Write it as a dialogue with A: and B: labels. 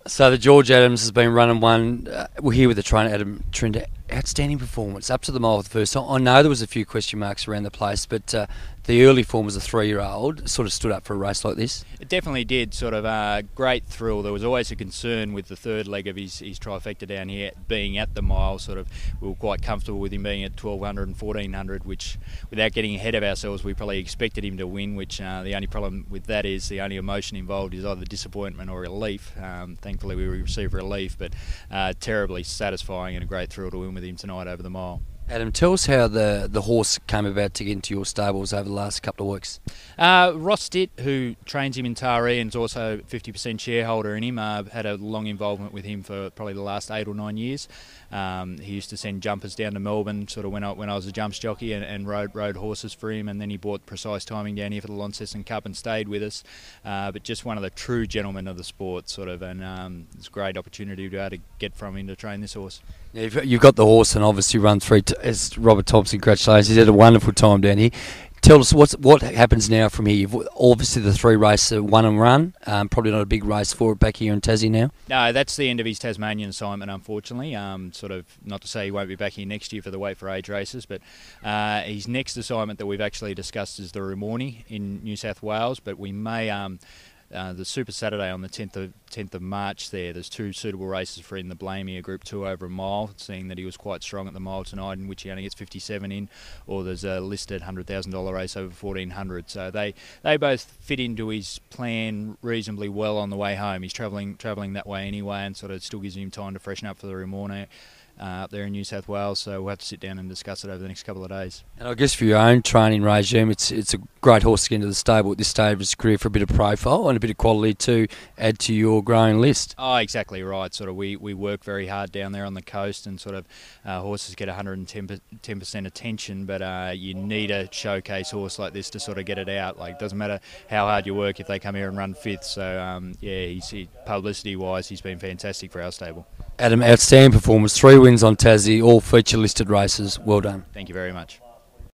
A: So the George Adams has been running one. We're here with the trainer, Adam Trinder. Outstanding performance, up to the mile for the first time. I know there was a few question marks around the place, but the early form as a 3-year-old sort of stood up for a race like this.
B: It definitely did. Sort of a great thrill. There was always a concern with the third leg of his trifecta down here being at the mile. Sort of, we were quite comfortable with him being at 1200 and 1400, which, without getting ahead of ourselves, we probably expected him to win. Which the only problem with that is the only emotion involved is either disappointment or relief. Thankfully, we received relief, but terribly satisfying and a great thrill to win with him tonight over the mile.
A: Adam, tell us how the horse came about to get into your stables over the last couple of weeks.
B: Ross Stitt, who trains him in Taree and is also 50% shareholder in him, had a long involvement with him for probably the last 8 or 9 years. He used to send jumpers down to Melbourne sort of when I was a jumps jockey and rode horses for him, and then he bought Precise Timing down here for the Launceston Cup and stayed with us. But just one of the true gentlemen of the sport, sort of, and it's a great opportunity to be able to get from him to train this horse.
A: Yeah, you've got the horse and obviously run through, as Robert Thompson, congratulations, he's had a wonderful time down here. Tell us what happens now from here. You've obviously the 3 races are won and run, probably not a big race for it back here in Tassie now.
B: No, that's the end of his Tasmanian assignment, unfortunately. Sort of, not to say he won't be back here next year for the Weight for Age races, but his next assignment that we've actually discussed is the Rumornie in New South Wales, but we may... the Super Saturday on the 10th of March there's 2 suitable races for him, the Blamey, a Group 2 over a mile, seeing that he was quite strong at the mile tonight, in which he only gets 57 in, or there's a listed $100,000 race over 1400. So they both fit into his plan reasonably well on the way home. He's travelling that way anyway, and sort of still gives him time to freshen up for the Rumornie up there in New South Wales, so we'll have to sit down and discuss it over the next couple of days.
A: And I guess for your own training regime, it's a great horse to get into the stable at this stage of his career for a bit of profile and a bit of quality to add to your growing list.
B: Oh, exactly right. Sort of, we work very hard down there on the coast, and sort of horses get 110% attention, but you need a showcase horse like this to sort of get it out. Like, it doesn't matter how hard you work if they come here and run 5th. So publicity-wise, he's been fantastic for our stable.
A: Adam, outstanding performance, 3 wins on Tassie, all feature listed races. Well done.
B: Thank you very much.